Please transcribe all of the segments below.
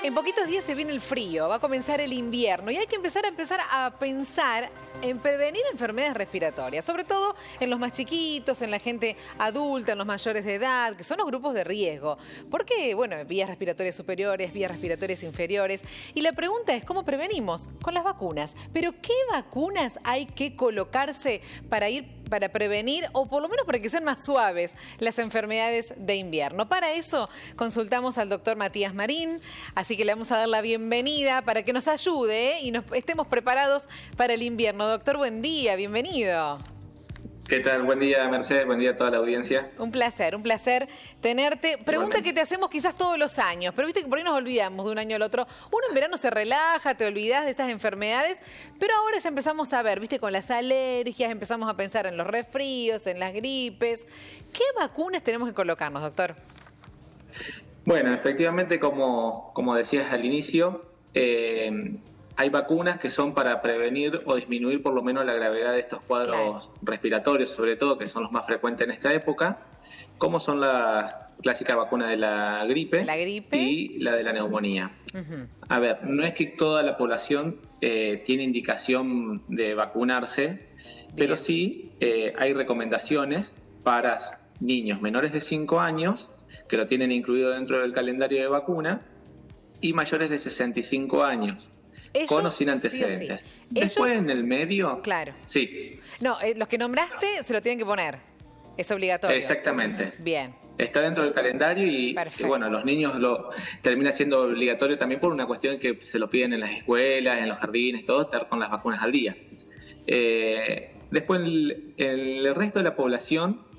En poquitos días se viene el frío, va a comenzar el invierno y hay que empezar a pensar en prevenir enfermedades respiratorias, sobre todo en los más chiquitos, en la gente adulta, en los mayores de edad, que son los grupos de riesgo. Porque, bueno, vías respiratorias superiores, vías respiratorias inferiores. Y la pregunta es, ¿cómo prevenimos? Con las vacunas. Pero, ¿qué vacunas hay que colocarse para prevenir o por lo menos para que sean más suaves las enfermedades de invierno? Para eso consultamos al doctor Matías Marín, así que le vamos a dar la bienvenida para que nos ayude y estemos preparados para el invierno. Doctor, buen día, bienvenido. ¿Qué tal? Buen día, Mercedes, buen día a toda la audiencia. Un placer tenerte. Pregunta que te hacemos quizás todos los años, pero viste que por ahí nos olvidamos de un año al otro. Uno en verano se relaja, te olvidas de estas enfermedades, pero ahora ya empezamos a ver, viste, con las alergias, empezamos a pensar en los resfríos, en las gripes. ¿Qué vacunas tenemos que colocarnos, doctor? Bueno, efectivamente, como decías al inicio, hay vacunas que son para prevenir o disminuir por lo menos la gravedad de estos cuadros respiratorios, sobre todo, que son los más frecuentes en esta época, como son la clásica vacuna de la gripe y la de la neumonía. A ver, no es que toda la población tiene indicación de vacunarse, pero sí hay recomendaciones para niños menores de 5 años, que lo tienen incluido dentro del calendario de vacuna, y mayores de 65 años. Ellos, con o sin antecedentes. Sí o sí. Después, en el medio... Claro. Sí. No, los que nombraste se lo tienen que poner. Es obligatorio. Exactamente. Bien. Está dentro del calendario y bueno, los niños lo termina siendo obligatorio también por una cuestión que se lo piden en las escuelas, en los jardines, todo, estar con las vacunas al día. Después, el resto de la población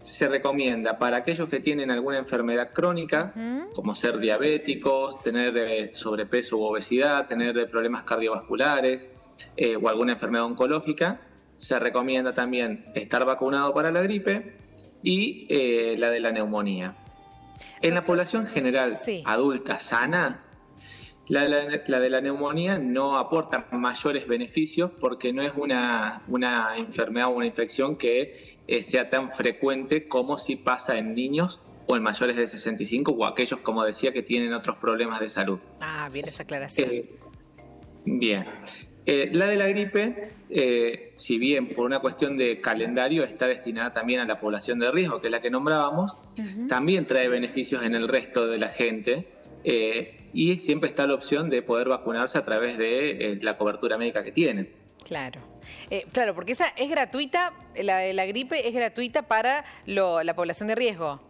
se recomienda para aquellos que tienen alguna enfermedad crónica, como ser diabéticos, tener sobrepeso u obesidad, tener problemas cardiovasculares o alguna enfermedad oncológica. Se recomienda también estar vacunado para la gripe y la de la neumonía. En la población general adulta sana, la de la neumonía no aporta mayores beneficios porque no es una enfermedad o una infección que sea tan frecuente como si pasa en niños o en mayores de 65 o aquellos, como decía, que tienen otros problemas de salud. Ah, bien esa aclaración. Bien. La de la gripe, si bien por una cuestión de calendario está destinada también a la población de riesgo, que es la que nombrábamos, también trae beneficios en el resto de la gente. Y siempre está la opción de poder vacunarse a través de la cobertura médica que tienen. Claro, claro, porque esa es gratuita, la gripe es gratuita para la población de riesgo.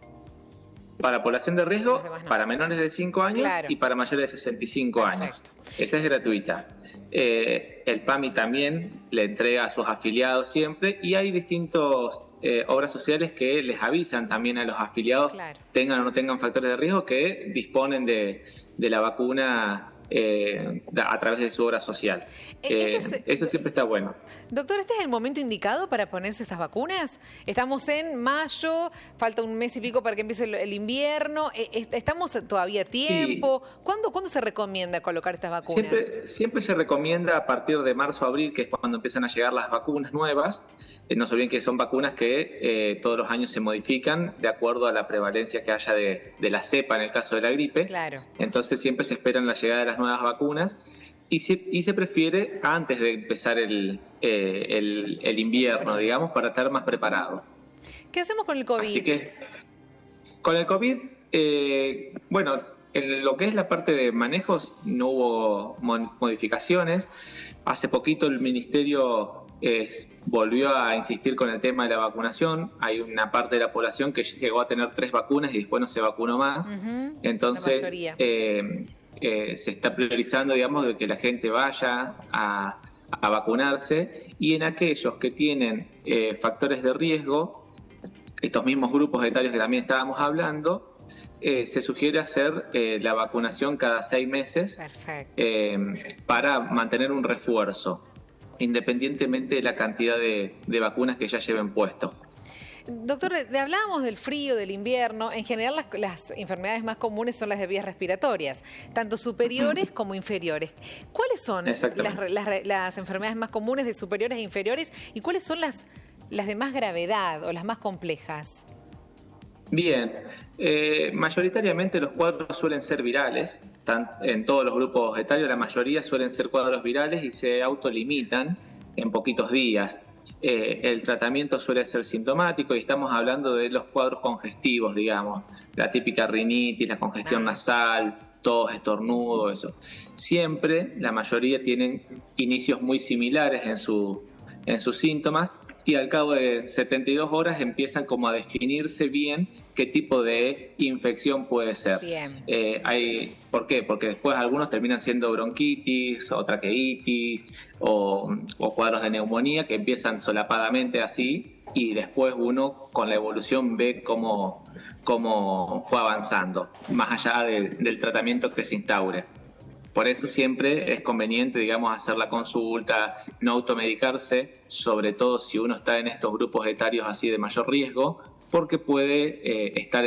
Para población de riesgo, para menores de 5 años y para mayores de 65 años. Esa es gratuita. El PAMI también le entrega a sus afiliados siempre y hay distintos obras sociales que les avisan también a los afiliados, tengan o no tengan factores de riesgo, que disponen de la vacuna a través de su obra social. Eso siempre está bueno. Doctor, ¿este es el momento indicado para ponerse estas vacunas? Estamos en mayo, falta un mes y pico para que empiece el invierno. ¿Estamos todavía a tiempo? Sí. ¿Cuándo se recomienda colocar estas vacunas? Siempre se recomienda a partir de marzo, abril, que es cuando empiezan a llegar las vacunas nuevas. No se olviden que son vacunas que todos los años se modifican de acuerdo a la prevalencia que haya de la cepa en el caso de la gripe. Claro. Entonces siempre se esperan la llegada de las nuevas vacunas y se prefiere antes de empezar el invierno, digamos, para estar más preparados. ¿Qué hacemos con el COVID? Así que con el COVID, bueno, en lo que es la parte de manejos no hubo modificaciones. Hace poquito el Ministerio volvió a insistir con el tema de la vacunación. Hay una parte de la población que llegó a tener 3 vacunas y después no se vacunó más. Entonces se está priorizando, digamos, de que la gente vaya a vacunarse, y en aquellos que tienen factores de riesgo, estos mismos grupos etarios que también estábamos hablando, se sugiere hacer la vacunación cada 6 meses para mantener un refuerzo, independientemente de la cantidad de vacunas que ya lleven puesto. Doctor, hablábamos del frío, del invierno. En general, las enfermedades más comunes son las de vías respiratorias, tanto superiores como inferiores. ¿Cuáles son las enfermedades más comunes de superiores e inferiores y cuáles son las de más gravedad o las más complejas? Bien, mayoritariamente los cuadros suelen ser virales. en todos los grupos etarios, la mayoría suelen ser cuadros virales y se autolimitan en poquitos días. El tratamiento suele ser sintomático y estamos hablando de los cuadros congestivos, digamos, la típica rinitis, la congestión nasal, tos, estornudo, eso. Siempre, la mayoría tienen inicios muy similares en sus síntomas y al cabo de 72 horas empiezan como a definirse bien qué tipo de infección puede ser. Bien. ¿Por qué? Porque después algunos terminan siendo bronquitis o traqueitis o cuadros de neumonía que empiezan solapadamente así y después uno con la evolución ve cómo fue avanzando, más allá del tratamiento que se instaure. Por eso siempre es conveniente, digamos, hacer la consulta, no automedicarse, sobre todo si uno está en estos grupos etarios así de mayor riesgo, porque puede estar,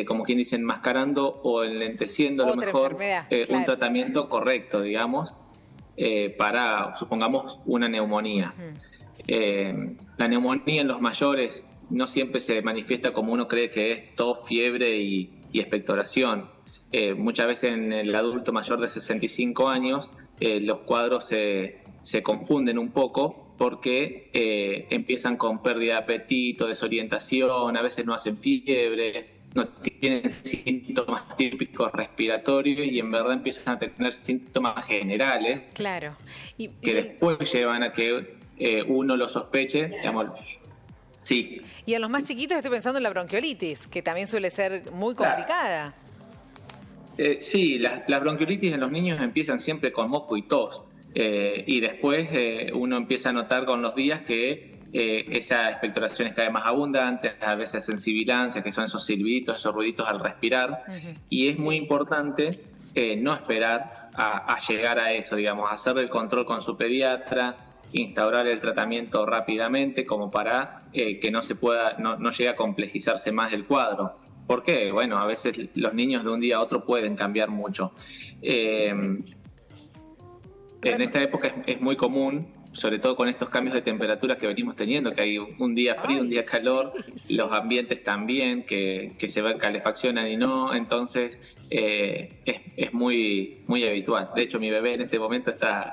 como quien dice, enmascarando o enlenteciendo a lo mejor un tratamiento correcto, digamos, para, supongamos, una neumonía. La neumonía en los mayores no siempre se manifiesta como uno cree que es tos, fiebre y expectoración. Muchas veces en el adulto mayor de 65 años los cuadros se confunden un poco porque empiezan con pérdida de apetito, desorientación, a veces no hacen fiebre, no tienen síntomas típicos respiratorios y en verdad empiezan a tener síntomas generales. Claro. Que después llevan a que uno lo sospeche, digamos. Sí. Y en los más chiquitos estoy pensando en la bronquiolitis, que también suele ser muy complicada. Sí, las bronquiolitis en los niños empiezan siempre con moco y tos y después uno empieza a notar con los días que esa expectoración es cada vez más abundante, a veces sensibilancias, que son esos silbiditos, esos ruiditos al respirar, y es muy importante no esperar a llegar a eso, digamos, hacer el control con su pediatra, instaurar el tratamiento rápidamente como para que no llegue a complejizarse más el cuadro. ¿Por qué? Bueno, a veces los niños de un día a otro pueden cambiar mucho. En esta época es muy común, sobre todo con estos cambios de temperaturas que venimos teniendo, que hay un día frío, un día calor, los ambientes también, que se calefaccionan y no, entonces es muy, muy habitual. De hecho, mi bebé en este momento está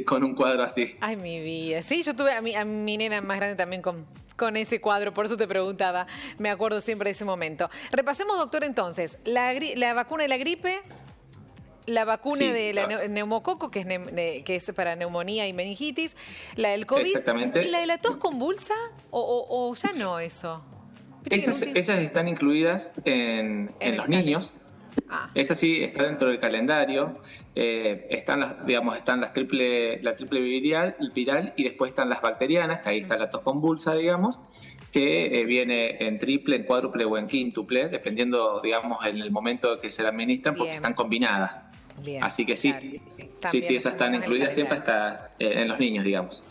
con un cuadro así. Ay, mi vida. Sí, yo tuve a mi nena más grande también con ese cuadro, por eso te preguntaba. Me acuerdo siempre de ese momento. Repasemos, doctor, entonces. La vacuna de la gripe, la vacuna de la neumococo, que es para neumonía y meningitis, la del COVID. Exactamente. ¿La de la tos convulsa o ya no eso? Esas están incluidas en los niños. Esa sí está dentro del calendario. Están la triple viral y después están las bacterianas, que ahí está la tos convulsa, digamos, que viene en triple, en cuádruple o en quíntuple, dependiendo, digamos, en el momento que se la administran, porque están combinadas. Bien, así que sí, claro. Sí, esas están incluidas, siempre está en los niños, digamos.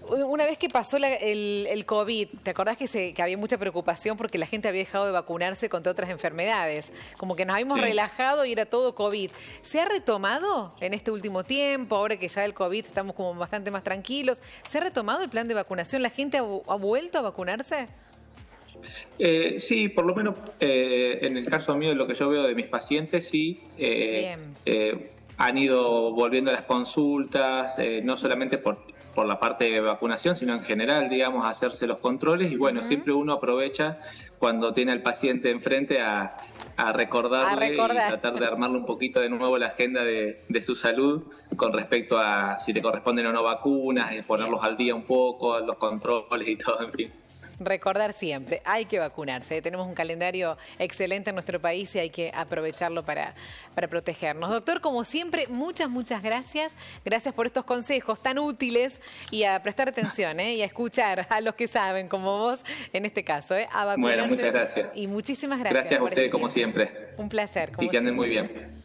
Una vez que pasó el COVID, ¿te acordás que había mucha preocupación porque la gente había dejado de vacunarse contra otras enfermedades? Como que nos habíamos relajado y era todo COVID. ¿Se ha retomado en este último tiempo, ahora que ya el COVID estamos como bastante más tranquilos? ¿Se ha retomado el plan de vacunación? ¿La gente ha vuelto a vacunarse? Sí, por lo menos en el caso mío, de lo que yo veo de mis pacientes, sí. Han ido volviendo a las consultas, no solamente por la parte de vacunación, sino en general, digamos, a hacerse los controles. Y bueno, siempre uno aprovecha cuando tiene al paciente enfrente a recordarle y tratar de armarle un poquito de nuevo la agenda de su salud con respecto a si le corresponden o no vacunas, ponerlos al día un poco, los controles y todo, en fin. Recordar siempre, hay que vacunarse. Tenemos un calendario excelente en nuestro país y hay que aprovecharlo para protegernos. Doctor, como siempre, muchas gracias. Gracias por estos consejos tan útiles y a prestar atención y a escuchar a los que saben, como vos, en este caso, a vacunarse. Bueno, muchas gracias. Y muchísimas gracias. Gracias a ustedes, como siempre. Un placer. Y que anden muy bien.